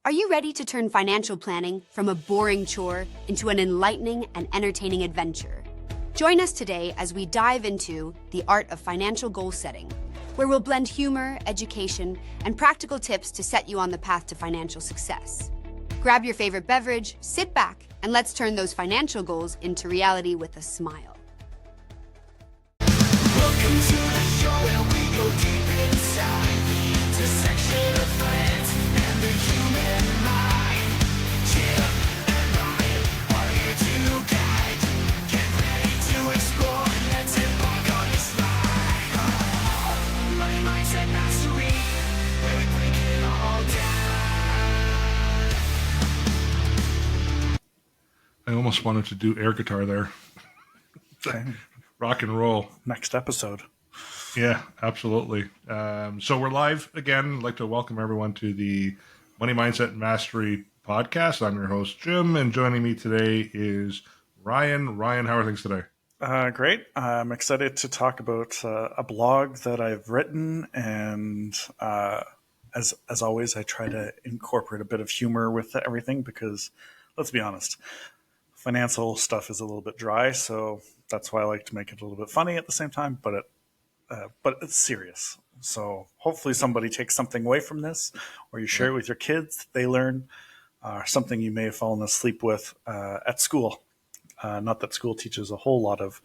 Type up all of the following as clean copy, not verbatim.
Are you ready to turn financial planning from a boring chore into an enlightening and entertaining adventure? Join us today as we dive into the art of financial goal setting, where we'll blend humor, education, and practical tips to set you on the path to financial success. Grab your favorite beverage, sit back, and let's turn those financial goals into reality with a smile. Welcome to the show where we go deep inside the section of finance and the human mind. Jim and Ryan are here to guide. Get ready to explore. Let's embark on this ride. Money mindset mastery, where we break it all down. I almost wanted to do air guitar there. Okay. Rock and roll. Next episode. Yeah, absolutely. So we're live again. I'd like to welcome everyone to the Money Mindset Mastery podcast. I'm your host, Jim, and joining me today is Ryan. Ryan, how are things today? Great. I'm excited to talk about a blog that I've written, and as always, I try to incorporate a bit of humor with everything because, let's be honest, financial stuff is a little bit dry, so that's why I like to make it a little bit funny at the same time, but it's serious. So hopefully somebody takes something away from this, or you share it with your kids, they learn something you may have fallen asleep with at school. Not that school teaches a whole lot of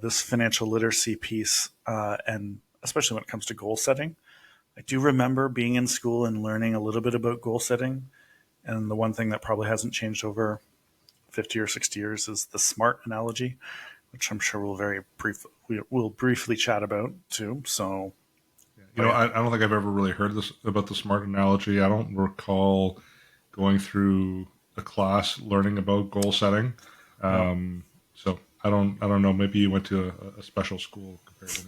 this financial literacy piece, and especially when it comes to goal setting. I do remember being in school and learning a little bit about goal setting, and the one thing that probably hasn't changed over 50 or 60 years is the SMART analogy, which I'm sure we'll briefly chat about too. So, I don't think I've ever really heard this about the SMART analogy. I don't recall going through a class learning about goal setting. So I don't know. Maybe you went to a special school compared to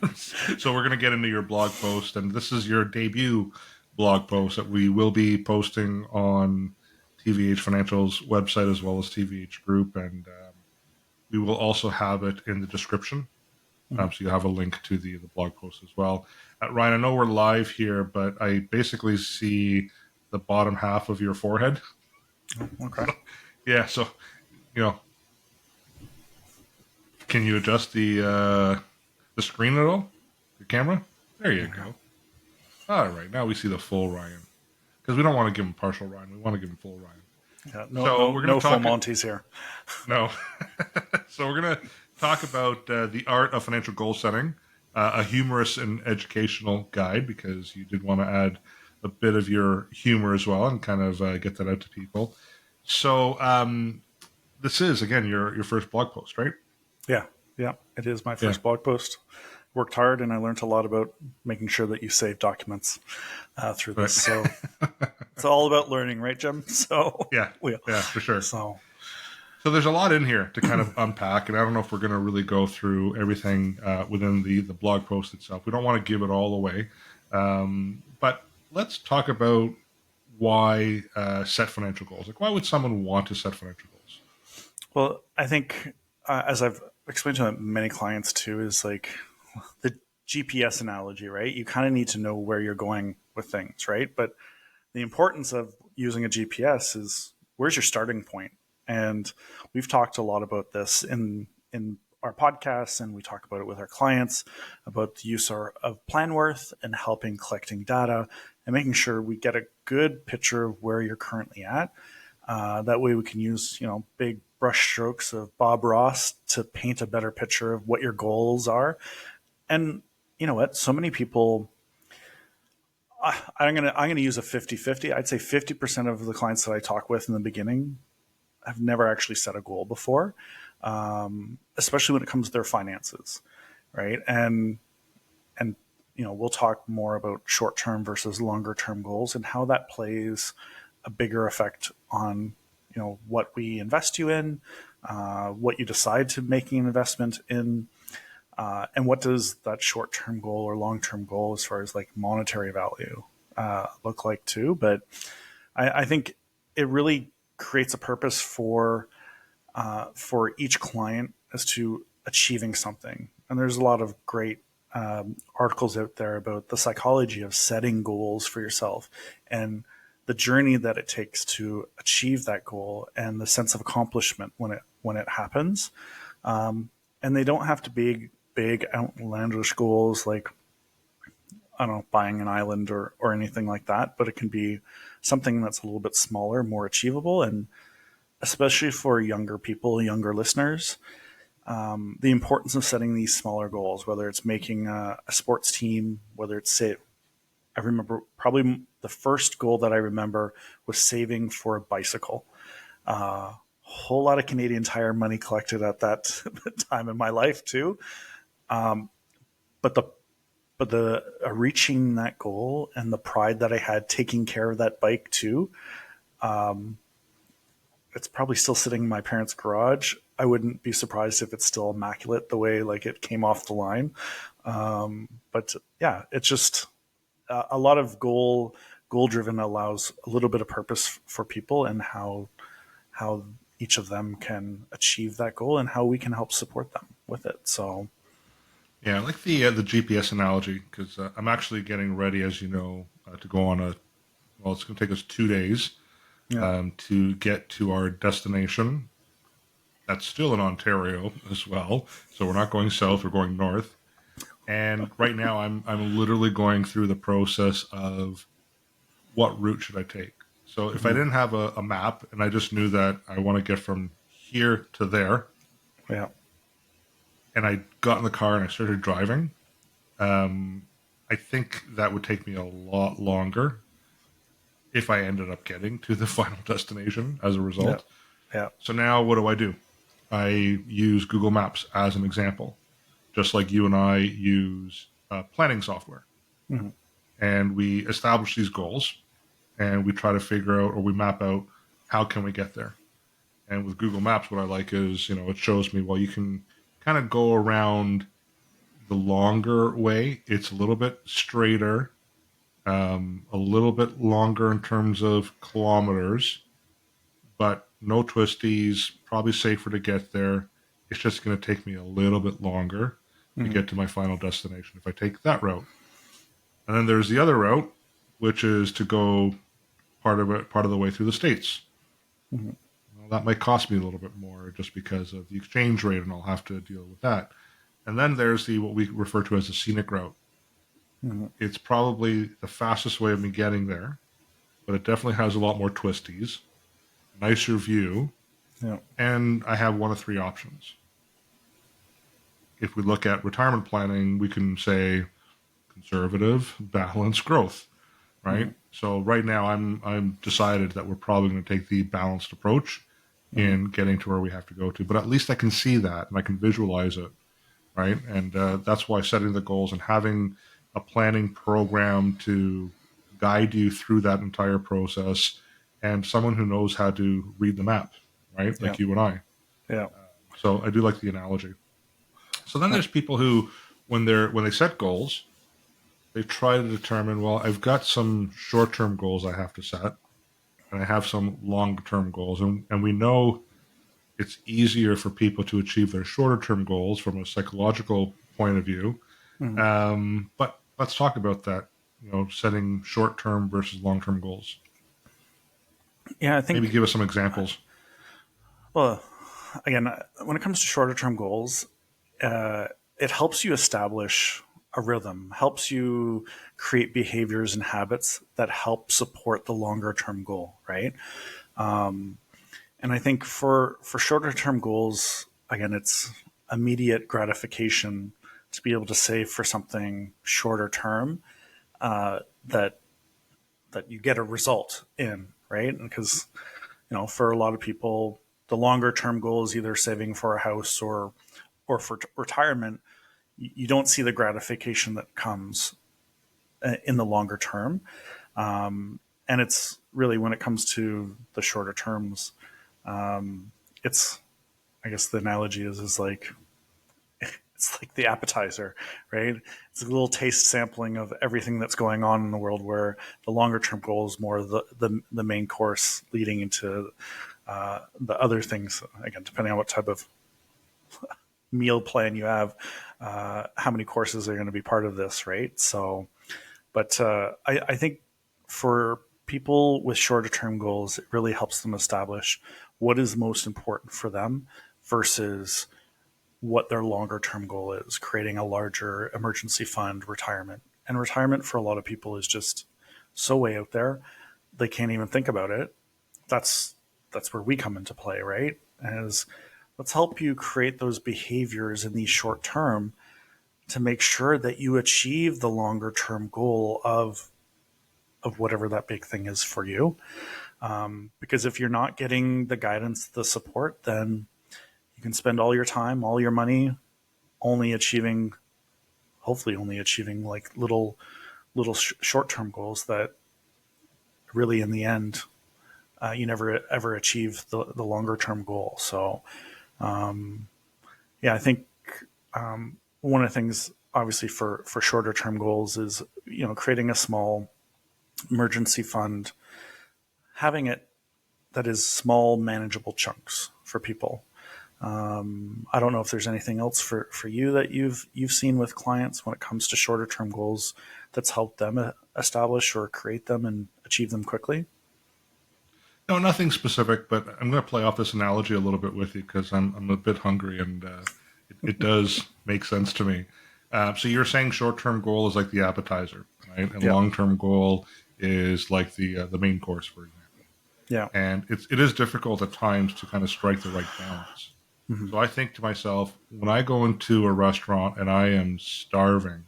me. So we're going to get into your blog post, and this is your debut blog post that we will be posting on TVH Financial's website as well as TVH Group, and we will also have it in the description. So you have a link to the blog post as well. Ryan, I know we're live here, but I basically see the bottom half of your forehead. Okay. Yeah, so, can you adjust the screen at all? The camera? There you go. All right, now we see the full Ryan. Because we don't want to give him partial Ryan. We want to give him full Ryan. Yeah, no full Monties here. No. So we're going to talk about the art of financial goal setting, a humorous and educational guide, because you did want to add a bit of your humor as well and kind of get that out to people. So this is, again, your first blog post, right? Yeah, it is my first blog post. Worked hard, and I learned a lot about making sure that you save documents through this. Right. So it's all about learning, right, Jim? So yeah, for sure. So there's a lot in here to kind of unpack, and I don't know if we're going to really go through everything within the blog post itself. We don't want to give it all away, but let's talk about why set financial goals. Like, why would someone want to set financial goals? Well, I think as I've explained to many clients too, is like the GPS analogy, right? You kind of need to know where you're going with things, right? But the importance of using a GPS is, where's your starting point? And we've talked a lot about this in our podcasts, and we talk about it with our clients about the use of plan worth and helping collecting data and making sure we get a good picture of where you're currently at. That way we can use, big brush strokes of Bob Ross to paint a better picture of what your goals are. And you know what? So many people, I'm gonna use a 50-50. I'd say 50% of the clients that I talk with in the beginning have never actually set a goal before, especially when it comes to their finances, right? And we'll talk more about short-term versus longer-term goals and how that plays a bigger effect on what we invest you in, what you decide to making an investment in. And what does that short-term goal or long-term goal as far as like monetary value look like too? But I think it really creates a purpose for each client as to achieving something. And there's a lot of great articles out there about the psychology of setting goals for yourself and the journey that it takes to achieve that goal and the sense of accomplishment when it happens. And they don't have to be big outlandish goals like, I don't know, buying an island or anything like that, but it can be something that's a little bit smaller, more achievable, and especially for younger people, younger listeners, the importance of setting these smaller goals, whether it's making a sports team, whether it's say, I remember probably the first goal that I remember was saving for a bicycle. Whole lot of Canadian Tire money collected at that time in my life too. But the reaching that goal and the pride that I had taking care of that bike too, it's probably still sitting in my parents' garage. I wouldn't be surprised if it's still immaculate the way like it came off the line. But yeah, it's just a lot of goal driven allows a little bit of purpose for people and how each of them can achieve that goal and how we can help support them with it. So Yeah, I like the GPS analogy because I'm actually getting ready, as you know, to go on it's going to take us 2 days to get to our destination. That's still in Ontario as well. So we're not going south, we're going north. And right now I'm literally going through the process of what route should I take. So if I didn't have a map and I just knew that I want to get from here to there, yeah, and I got in the car and I started driving, I think that would take me a lot longer if I ended up getting to the final destination as a result. yeah, So now what do? I use Google Maps as an example, just like you and I use planning software. And we establish these goals and we try to figure out, or we map out, how can we get there? And with Google Maps, what I like is, it shows me, well, you can kind of go around the longer way. It's a little bit straighter, a little bit longer in terms of kilometers, but no twisties, probably safer to get there. It's just going to take me a little bit longer to get to my final destination if I take that route. And then there's the other route, which is to go part of the way through the States. Well, that might cost me a little bit more just because of the exchange rate, and I'll have to deal with that. And then there's what we refer to as the scenic route. It's probably the fastest way of me getting there, but it definitely has a lot more twisties, nicer view, yeah, and I have one of three options. If we look at retirement planning, we can say conservative, balanced growth, right? So right now I'm decided that we're probably going to take the balanced approach in getting to where we have to go to, but at least I can see that and I can visualize it, right? And that's why setting the goals and having a planning program to guide you through that entire process, and someone who knows how to read the map, right? Like you and I. yeah, So I do like the analogy. So then there's people who, when they set goals, they try to determine, well, I've got some short-term goals I have to set, and I have some long-term goals. And we know it's easier for people to achieve their shorter-term goals from a psychological point of view. But let's talk about that, setting short-term versus long-term goals. yeah. I think Maybe give us some examples. Well, again, when it comes to shorter term goals, it helps you establish a rhythm, helps you create behaviors and habits that help support the longer term goal, right? And I think for shorter term goals, again, it's immediate gratification to be able to save for something shorter term that you get a result in, right? Because for a lot of people, the longer term goal is either saving for a house or for retirement. You don't see the gratification that comes in the longer term. And it's really, when it comes to the shorter terms, it's, I guess the analogy is like, it's like the appetizer, right? It's a little taste sampling of everything that's going on in the world, where the longer term goal is more the main course leading into the other things, again, depending on what type of meal plan you have. how many courses are going to be part of this, right? So, but I think for people with shorter term goals, it really helps them establish what is most important for them versus what their longer term goal is, creating a larger emergency fund, retirement. And retirement for a lot of people is just so way out there, they can't even think about it. That's where we come into play, right? As let's help you create those behaviors in the short term to make sure that you achieve the longer term goal of whatever that big thing is for you. Because if you're not getting the guidance, the support, then you can spend all your time, all your money, only achieving, hopefully, only achieving like little short term goals that really, in the end, you never ever achieve the longer term goal. So, yeah, I think one of the things, obviously, for shorter term goals is creating a small emergency fund, having it that is small, manageable chunks for people. I don't know if there's anything else for you that you've seen with clients when it comes to shorter term goals that's helped them establish or create them and achieve them quickly. No, nothing specific, but I'm going to play off this analogy a little bit with you because I'm a bit hungry and it does make sense to me. So you're saying short-term goal is like the appetizer, right? And Yeah. long-term goal is like the main course, for example. Yeah. And it is difficult at times to kind of strike the right balance. So I think to myself, when I go into a restaurant and I am starving,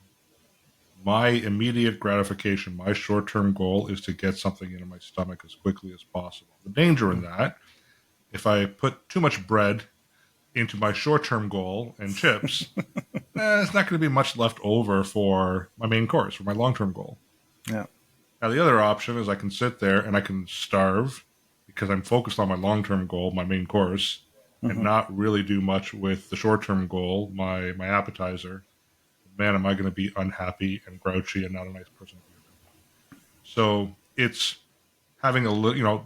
my immediate gratification, my short-term goal is to get something into my stomach as quickly as possible. The danger in that, if I put too much bread into my short-term goal and chips, it's not going to be much left over for my main course, for my long-term goal. Yeah. Now, the other option is I can sit there and I can starve because I'm focused on my long-term goal, my main course, and not really do much with the short-term goal, my appetizer. Man, am I going to be unhappy and grouchy and not a nice person to be around. So it's having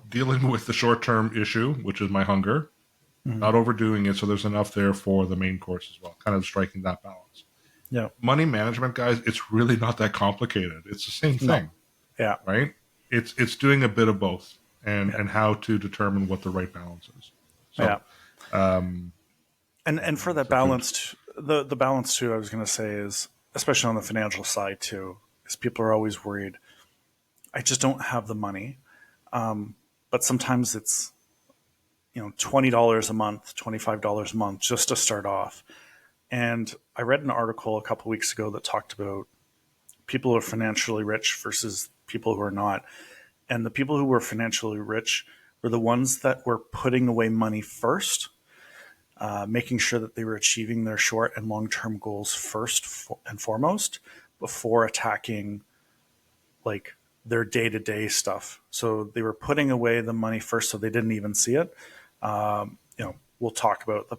dealing with the short-term issue, which is my hunger, not overdoing it, so there's enough there for the main course as well, kind of striking that balance. Yeah. Money management, guys, it's really not that complicated. It's the same thing, Yeah. right? It's doing a bit of both and how to determine what the right balance is. So, Yeah. And for that balance, the balance too, I was going to say is, especially on the financial side too, is people are always worried. I just don't have the money. But sometimes it's, $20 a month, $25 a month just to start off. And I read an article a couple weeks ago that talked about people who are financially rich versus people who are not. And the people who were financially rich were the ones that were putting away money first, making sure that they were achieving their short and long-term goals first and foremost before attacking like their day-to-day stuff. So they were putting away the money first so they didn't even see it. We'll talk about the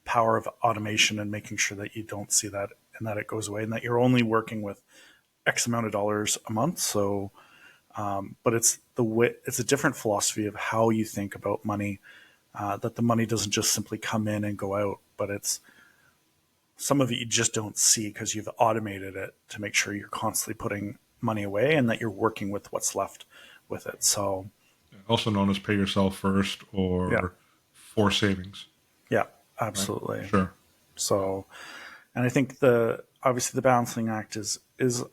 power of automation and making sure that you don't see that and that it goes away and that you're only working with X amount of dollars a month. So, but it's a different philosophy of how you think about money, that the money doesn't just simply come in and go out, but it's some of it you just don't see because you've automated it to make sure you're constantly putting money away and that you're working with what's left with it. So, also known as pay yourself first or for savings. yeah, absolutely. Right? Sure. So, and I think obviously the balancing act is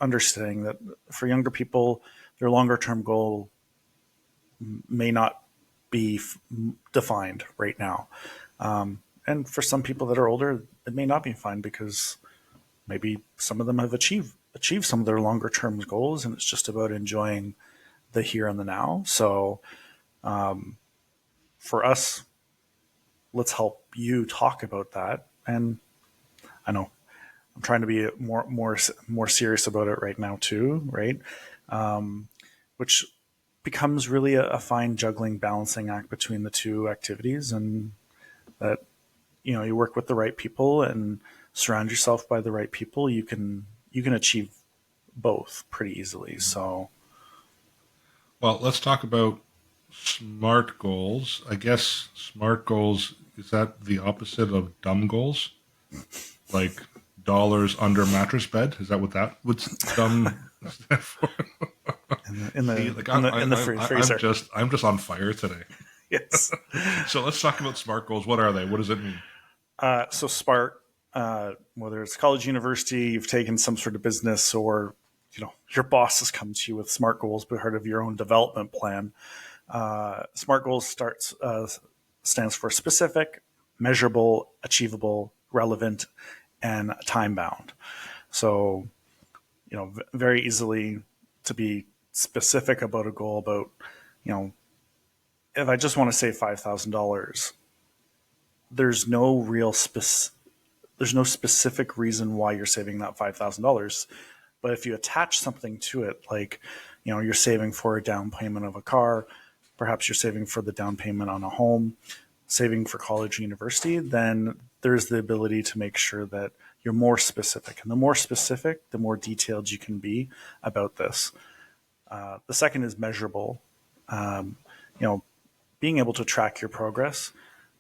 understanding that for younger people, their longer term goal may not be defined right now. And for some people that are older, it may not be defined because maybe some of them have achieved some of their longer term goals, and it's just about enjoying the here and the now. So, for us, let's help you talk about that. And I know I'm trying to be more serious about it right now too, right? Which becomes really a fine juggling, balancing act between the two activities, and that you work with the right people and surround yourself by the right people. You can achieve both pretty easily. So, well, let's talk about SMART goals. I guess SMART goals, is that the opposite of dumb goals? Like dollars under mattress bed. Is that what that would stand for? In the See, like in the freezer. I'm just on fire today. Yes. So let's talk about SMART goals. What are they? What does it mean? So SMART, whether it's college, university, you've taken some sort of business, or your boss has come to you with SMART goals, but part of your own development plan. SMART goals stands for specific, measurable, achievable, relevant, and time bound. So, very easily to be specific about a goal about, if I just want to save $5,000, there's no there's no specific reason why you're saving that $5,000. But if you attach something to it, like, you're saving for a down payment of a car, perhaps you're saving for the down payment on a home, saving for college or university, then there's the ability to make sure that you're more specific. And the more specific, the more detailed you can be about this. The second is measurable. Being able to track your progress.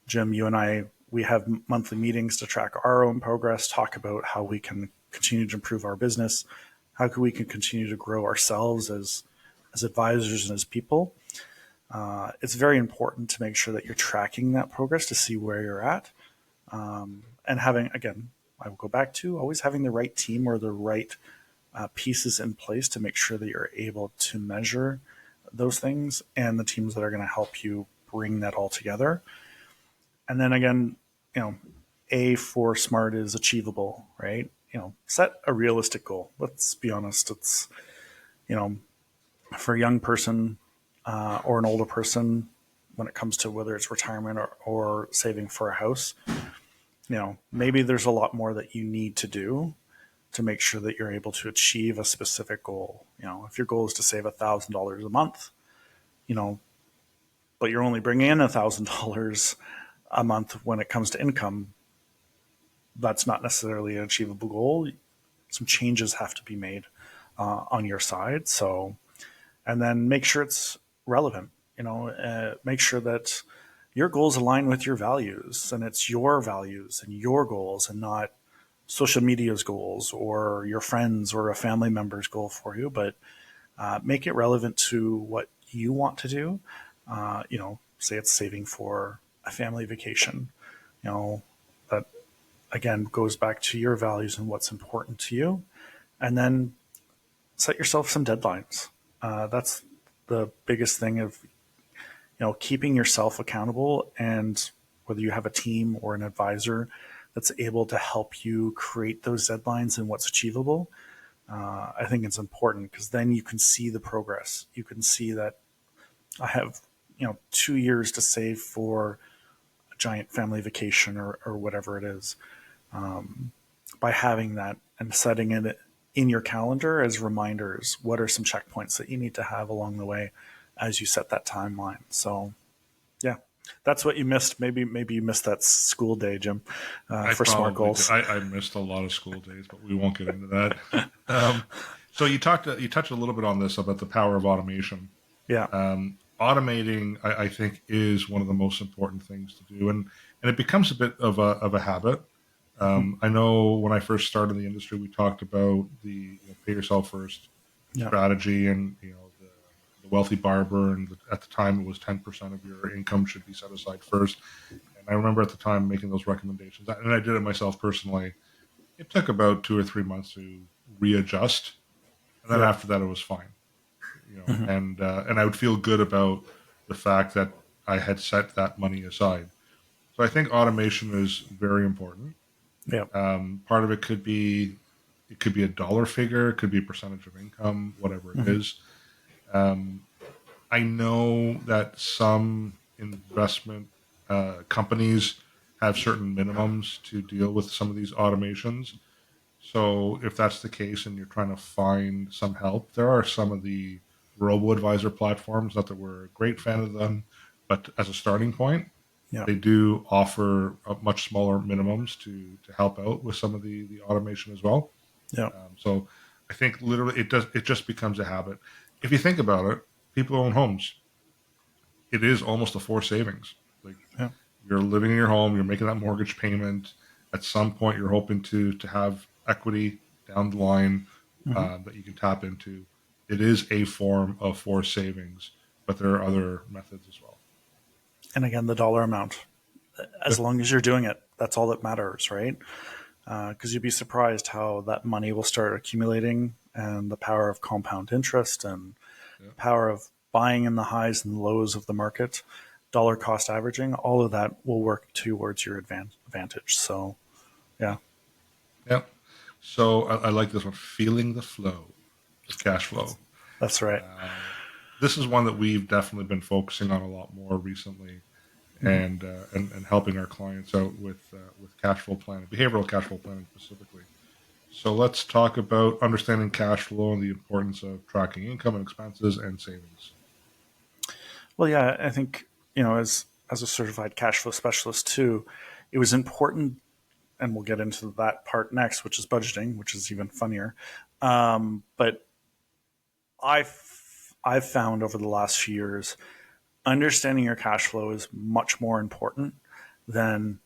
Jim, you and I, we have monthly meetings to track our own progress, talk about how we can continue to improve our business, how we can continue to grow ourselves as advisors and as people. It's very important to make sure that you're tracking that progress to see where you're at. And having, again, I will go back to always having the right team or the right pieces in place to make sure that you're able to measure those things, and the teams that are going to help you bring that all together. And then again, A for SMART is achievable, right? Set a realistic goal. Let's be honest. It's, for a young person or an older person, when it comes to whether it's retirement or saving for a house, maybe there's a lot more that you need to do to make sure that you're able to achieve a specific goal. If your goal is to save $1,000 a month, but you're only bringing in $1,000 a month when it comes to income, that's not necessarily an achievable goal. Some changes have to be made on your side. So, and then make sure it's relevant. Make sure that your goals align with your values, and it's your values and your goals, and not social media's goals or your friends or a family member's goal for you. But make it relevant to what you want to do. Say it's saving for a family vacation. That again goes back to your values and what's important to you. And then set yourself some deadlines. That's the biggest thing of, keeping yourself accountable, and whether you have a team or an advisor that's able to help you create those deadlines and what's achievable. I think it's important, because then you can see the progress. You can see that I have, 2 years to save for a giant family vacation or whatever it is. By having that and setting it in your calendar as reminders, what are some checkpoints that you need to have along the way as you set that timeline? So, yeah, that's what you missed. Maybe you missed that school day, Jim, for SMART goals. I missed a lot of school days, but we won't get into that. So you touched a little bit on this about the power of automation. Yeah. Automating, I think, is one of the most important things to do, and it becomes a bit of a habit. I know when I first started in the industry, we talked about the pay yourself first strategy, and the wealthy barber, and at the time it was 10% of your income should be set aside first. And I remember at the time making those recommendations, and I did it myself personally. It took about 2 or 3 months to readjust, and then after that it was fine. And I would feel good about the fact that I had set that money aside. So I think automation is very important. Yeah. Part of it could be a dollar figure, it could be a percentage of income, whatever it is. I know that some investment companies have certain minimums to deal with some of these automations. So if that's the case and you're trying to find some help, there are some of the robo-advisor platforms, not that we're a great fan of them, but as a starting point, they do offer much smaller minimums to help out with some of the automation as well. Yeah. So I think literally it just becomes a habit. If you think about it, people own homes. It is almost a forced savings. Like you're living in your home, you're making that mortgage payment. At some point, you're hoping to have equity down the line that you can tap into. It is a form of forced savings, but there are other methods as well. And again, the dollar amount. As long as you're doing it, that's all that matters, right? Because you'd be surprised how that money will start accumulating, and the power of compound interest and the power of buying in the highs and lows of the market, dollar cost averaging, all of that will work towards your advantage. So, yeah. Yeah. So I like this one, feeling the flow of cash flow. That's right. This is one that we've definitely been focusing on a lot more recently, and helping our clients out with cash flow planning, behavioral cash flow planning specifically. So let's talk about understanding cash flow and the importance of tracking income and expenses and savings. Well, yeah, I think, as a certified cash flow specialist too, it was important, and we'll get into that part next, which is budgeting, which is even funnier. But I've found over the last few years, understanding your cash flow is much more important than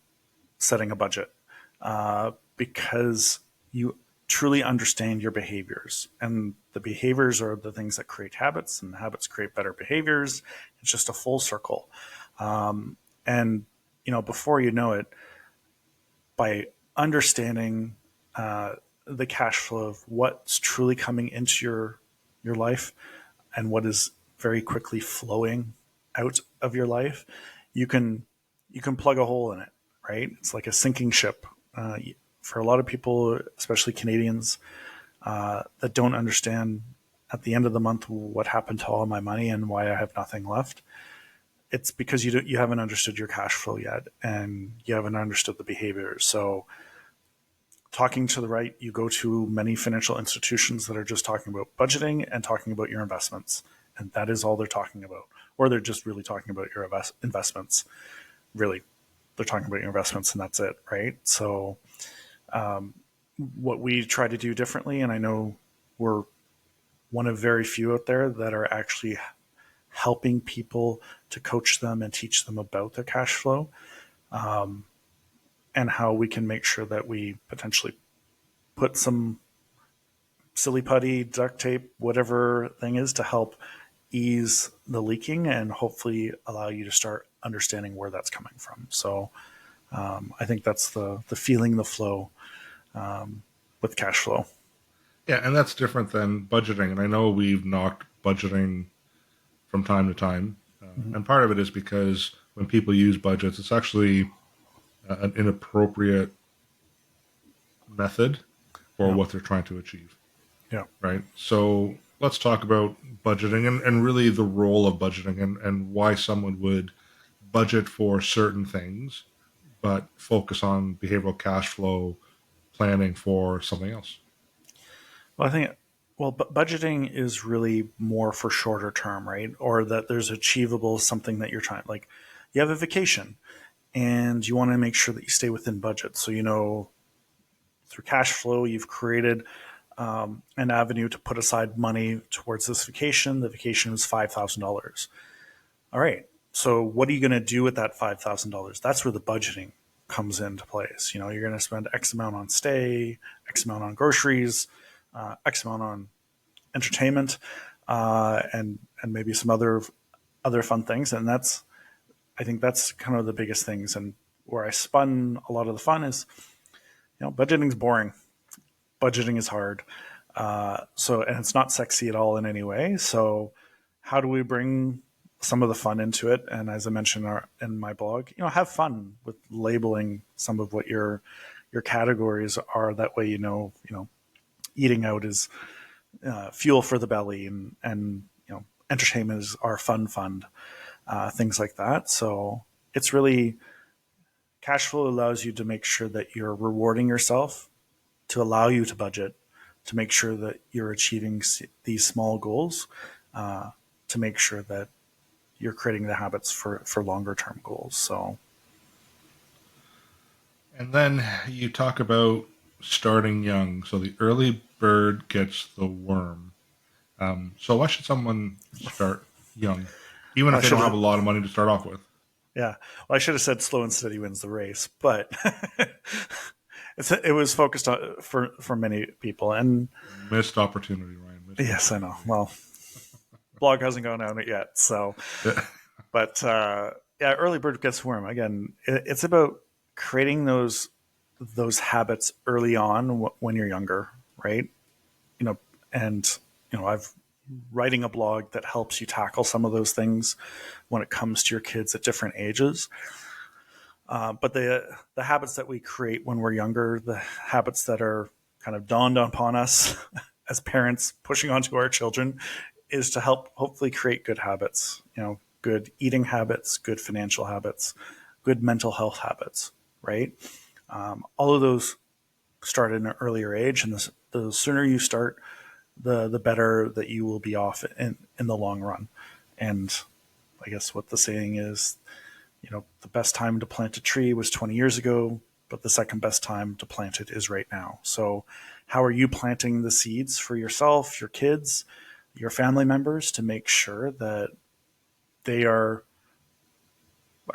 setting a budget, because you truly understand your behaviors, and the behaviors are the things that create habits, and habits create better behaviors. It's just a full circle. And before you know it, by understanding the cash flow of what's truly coming into your life and what is very quickly flowing out of your life, you can plug a hole in it, right? It's like a sinking ship. For a lot of people, especially Canadians, that don't understand at the end of the month what happened to all my money and why I have nothing left, it's because you haven't understood your cash flow yet, and you haven't understood the behaviors. So talking to the right, you go to many financial institutions that are just talking about budgeting and talking about your investments, and that is all they're talking about. Or they're just really talking about your investments. Really, they're talking about your investments, and that's it, right? So what we try to do differently, and I know we're one of very few out there that are actually helping people to coach them and teach them about their cash flow, and how we can make sure that we potentially put some silly putty, duct tape, whatever thing is, to help ease the leaking and hopefully allow you to start understanding where that's coming from. So I think that's the feeling the flow with cash flow. Yeah, and that's different than budgeting. And I know we've knocked budgeting from time to time. And part of it is because when people use budgets, it's actually an inappropriate method for what they're trying to achieve. Yeah. Right. So let's talk about budgeting and really the role of budgeting and why someone would budget for certain things, but focus on behavioral cash flow planning for something else. Well, I think, budgeting is really more for shorter term, right? Or that there's achievable something that you're trying, like you have a vacation and you want to make sure that you stay within budget. So, through cash flow, you've created an avenue to put aside money towards this vacation. The vacation was $5,000. All right. So what are you going to do with that $5,000? That's where the budgeting comes into place. You're going to spend X amount on stay, X amount on groceries, X amount on entertainment, and maybe some other fun things. And I think that's kind of the biggest things. And where I spun a lot of the fun is, budgeting is boring. Budgeting is hard. And it's not sexy at all in any way. So how do we bring some of the fun into it? And as I mentioned in my blog, have fun with labeling some of what your categories are. That way, eating out is fuel for the belly, and entertainment is our fun fund, things like that. So it's really, cash flow allows you to make sure that you're rewarding yourself, to allow you to budget, to make sure that you're achieving these small goals, to make sure that you're creating the habits for longer term goals. So, and then you talk about starting young. So the early bird gets the worm. So why should someone start young, even if they don't have a lot of money to start off with? Yeah. Well, I should have said slow and steady wins the race, but it was focused on for many people, and Missed opportunity, Ryan. Missed yes, I know. Well, blog hasn't gone out yet, so opportunity. but yeah, early bird gets worm. Again, it's about creating those habits early on when you're younger, right? You know, and I've writing a blog that helps you tackle some of those things when it comes to your kids at different ages. But the habits that we create when we're younger, the habits that are kind of dawned upon us as parents pushing onto our children, is to help hopefully create good habits. Good eating habits, good financial habits, good mental health habits. Right. All of those start at an earlier age, and the sooner you start, the better that you will be off in the long run. And I guess what the saying is, the best time to plant a tree was 20 years ago, but the second best time to plant it is right now. So how are you planting the seeds for yourself, your kids, your family members, to make sure that they are,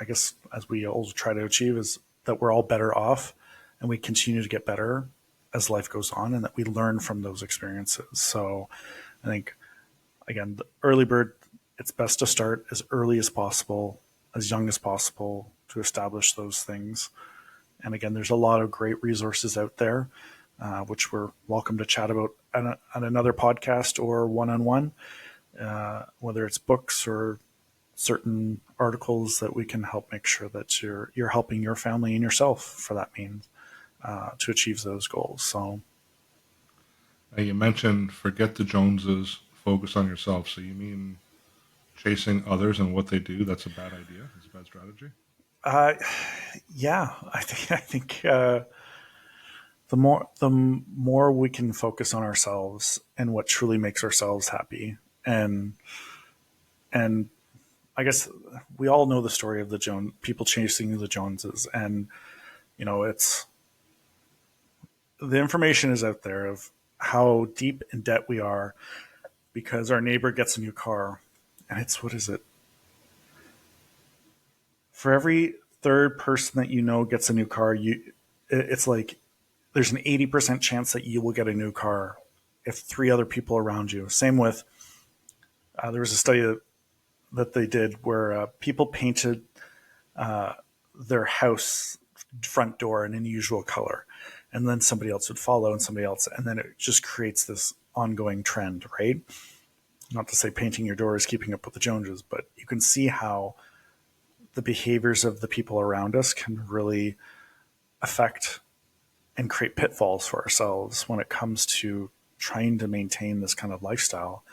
I guess, as we all try to achieve, is that we're all better off and we continue to get better as life goes on, and that we learn from those experiences. So I think, again, the early bird, it's best to start as early as possible, as young as possible, to establish those things. And again, there's a lot of great resources out there, which we're welcome to chat about on another podcast or one-on-one, whether it's books or certain articles that we can help make sure that you're helping your family and yourself, for that means, to achieve those goals. So You mentioned forget the Joneses, focus on yourself. So you mean chasing others and what they do? That's a bad idea. It's a bad strategy. yeah, I think the more we can focus on ourselves and what truly makes ourselves happy, and I guess we all know the story of the people chasing the Joneses, and it's, the information is out there of how deep in debt we are because our neighbor gets a new car, and it's, what is it? For every third person that gets a new car, it's like there's an 80% chance that you will get a new car if three other people around you. Same with, there was a study that they did where people painted their house front door an unusual color, and then somebody else would follow and somebody else, and then it just creates this ongoing trend, right? Not to say painting your door is keeping up with the Joneses, but you can see how the behaviors of the people around us can really affect and create pitfalls for ourselves when it comes to trying to maintain this kind of lifestyle.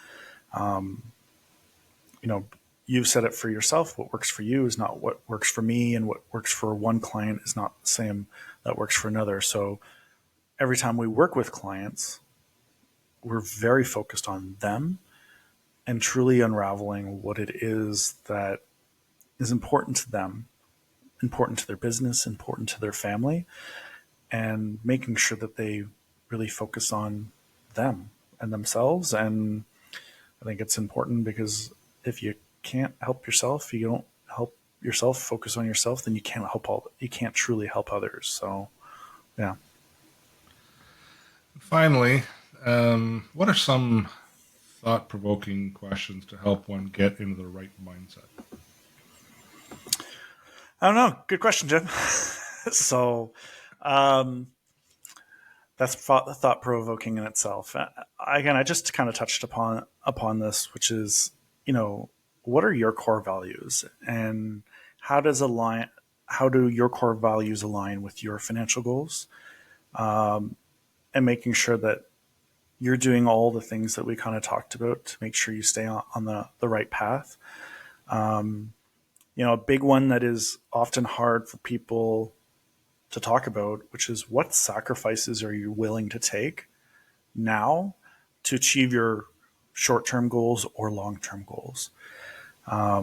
You've said it for yourself. What works for you is not what works for me, and what works for one client is not the same that works for another. So every time we work with clients, we're very focused on them and truly unraveling what it is that is important to them, important to their business, important to their family, and making sure that they really focus on them and themselves. And I think it's important because if you can't help yourself, you don't help yourself, focus on yourself, then you can't truly help others. So, yeah. Finally, what are some thought-provoking questions to help one get into the right mindset? I don't know. Good question, Jim. So, that's thought-provoking in itself. Again, I just kind of touched upon this, which is, what are your core values, and how do your core values align with your financial goals, and making sure that you're doing all the things that we kind of talked about to make sure you stay on the right path. A big one that is often hard for people to talk about, which is, what sacrifices are you willing to take now to achieve your short-term goals or long-term goals? I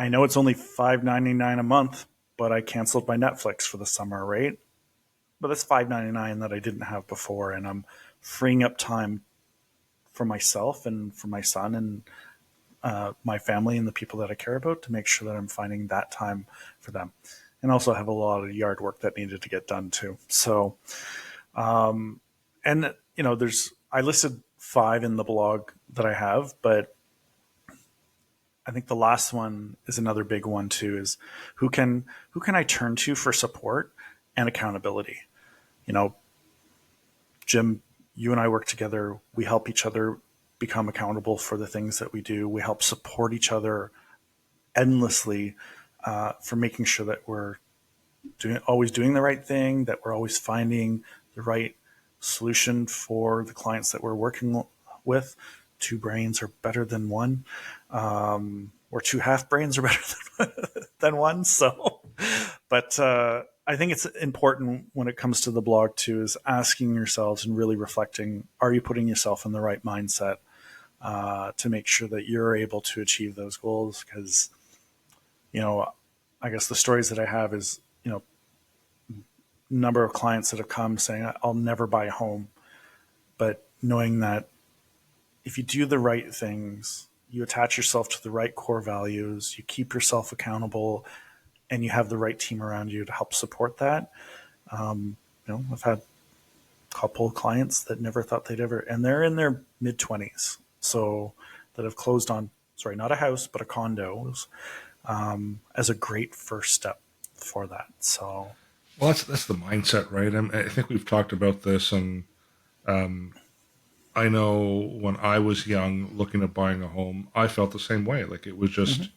know it's only $5.99 a month, but I canceled my Netflix for the summer, right? But that's $5.99 that I didn't have before, and I'm freeing up time for myself and for my son and my family and the people that I care about, to make sure that I'm finding that time for them. and also have a lot of yard work that needed to get done too. So, and I listed 5 in the blog that I have, but I think the last one is another big one too. Is who can I turn to for support and accountability? Jim, you and I work together. We help each other become accountable for the things that we do. We help support each other endlessly for making sure that we're always doing the right thing, that we're always finding the right solution for the clients that we're working with. 2 brains are better than 1, or 2 half brains are better than 1. So, but I think it's important when it comes to the blog too, is asking yourselves and really reflecting: are you putting yourself in the right mindset to make sure that you're able to achieve those goals? Because I guess the stories that I have is number of clients that have come saying, I'll never buy a home, but knowing that if you do the right things, you attach yourself to the right core values, you keep yourself accountable, and you have the right team around you to help support that. I've had a couple of clients that never thought they'd ever, and they're in their mid-20s, so that have closed on, sorry, not a house, but a condo, as a great first step for that. So, Well, that's the mindset, right? I think we've talked about this, and I know when I was young, looking at buying a home, I felt the same way. Like, it was just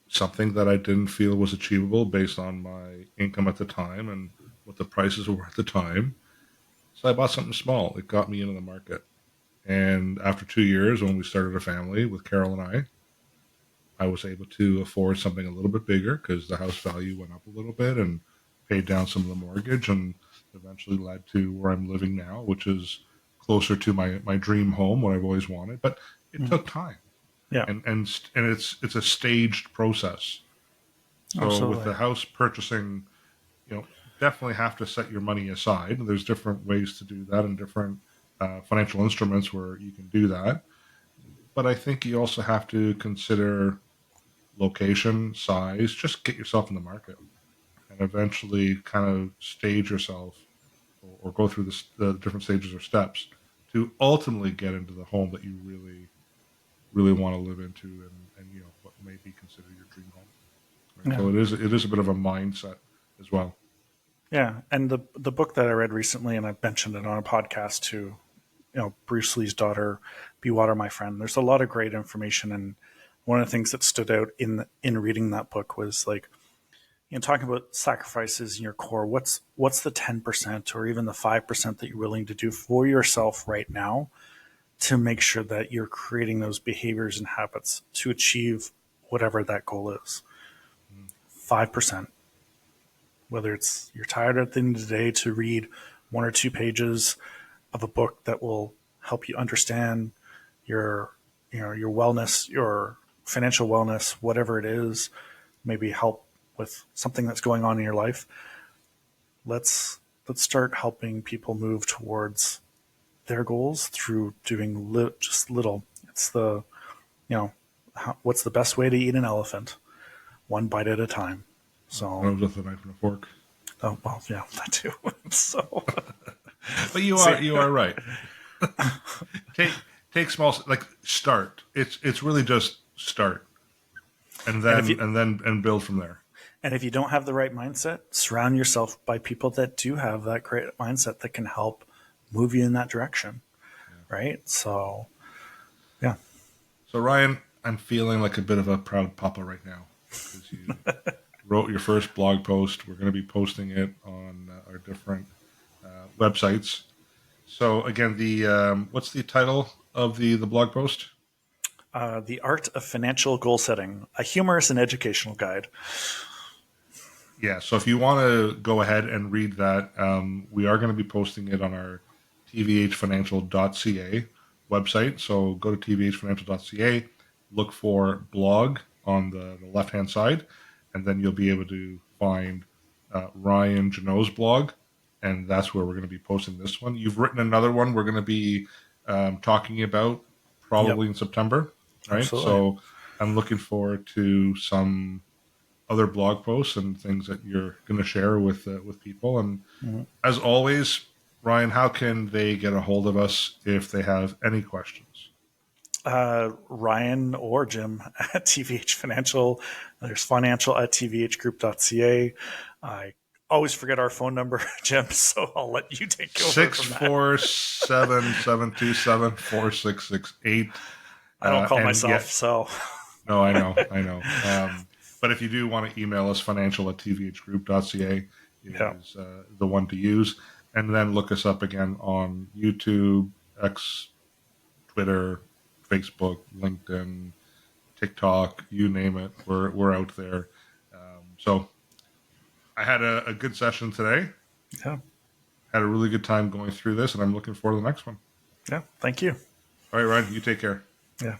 something that I didn't feel was achievable based on my income at the time and what the prices were at the time. So I bought something small. It got me into the market. And after 2 years, when we started a family with Carol and I was able to afford something a little bit bigger because the house value went up a little bit, and paid down some of the mortgage, and eventually led to where I'm living now, which is closer to my dream home, what I've always wanted. But it took time. yeah, And it's a staged process. So absolutely. with the house purchasing, definitely have to set your money aside. There's different ways to do that, and different financial instruments where you can do that. But I think you also have to consider location, size, just get yourself in the market, and eventually kind of stage yourself, or go through the different stages or steps to ultimately get into the home that you really, really want to live into, and what may be considered your dream home. Right? Yeah. So it is a bit of a mindset as well. Yeah, and the book that I read recently, and I mentioned it on a podcast too, Bruce Lee's daughter, Be Water, My Friend. There's a lot of great information, and one of the things that stood out in reading that book was like, talking about sacrifices in your core. What's the 10% or even the 5% that you're willing to do for yourself right now to make sure that you're creating those behaviors and habits to achieve whatever that goal is. 5%. Whether it's you're tired at the end of the day to read 1 or 2 pages of a book that will help you understand your wellness, your financial wellness, whatever it is, maybe help with something that's going on in your life. Let's start helping people move towards their goals through doing just little. It's the, what's the best way to eat an elephant? One bite at a time. So, With a knife and a fork. oh well, yeah, that too. So, But you are right. take small, like, start. It's really just start, and then build from there. and if you don't have the right mindset, surround yourself by people that do have that great mindset that can help move you in that direction. Yeah. Right. So, yeah. So Ryan, I'm feeling like a bit of a proud papa right now because you wrote your first blog post. We're going to be posting it on our different websites. So again, the what's the title of the blog post? The Art of Financial Goal Setting, a humorous and educational guide. Yeah, so if you want to go ahead and read that, we are going to be posting it on our tvhfinancial.ca website. So go to tvhfinancial.ca, look for blog on the left-hand side, and then you'll be able to find Ryan Janot's blog, and that's where we're going to be posting this one. You've written another one we're going to be talking about probably in September, right? Absolutely. So I'm looking forward to some other blog posts and things that you're going to share with people. And as always, Ryan, how can they get a hold of us if they have any questions? Ryan or Jim at TVH Financial. There's financial at tvhgroup.ca. I always forget our phone number, Jim, so I'll let you take over from that. 647-727-4668. I don't call myself, so. No, I know. But if you do want to email us, financial at tvhgroup.ca is the one to use. And then look us up again on YouTube, X, Twitter, Facebook, LinkedIn, TikTok, you name it. We're out there. So I had a good session today. Yeah. Had a really good time going through this, and I'm looking forward to the next one. Yeah. Thank you. All right, Ryan, you take care. Yeah.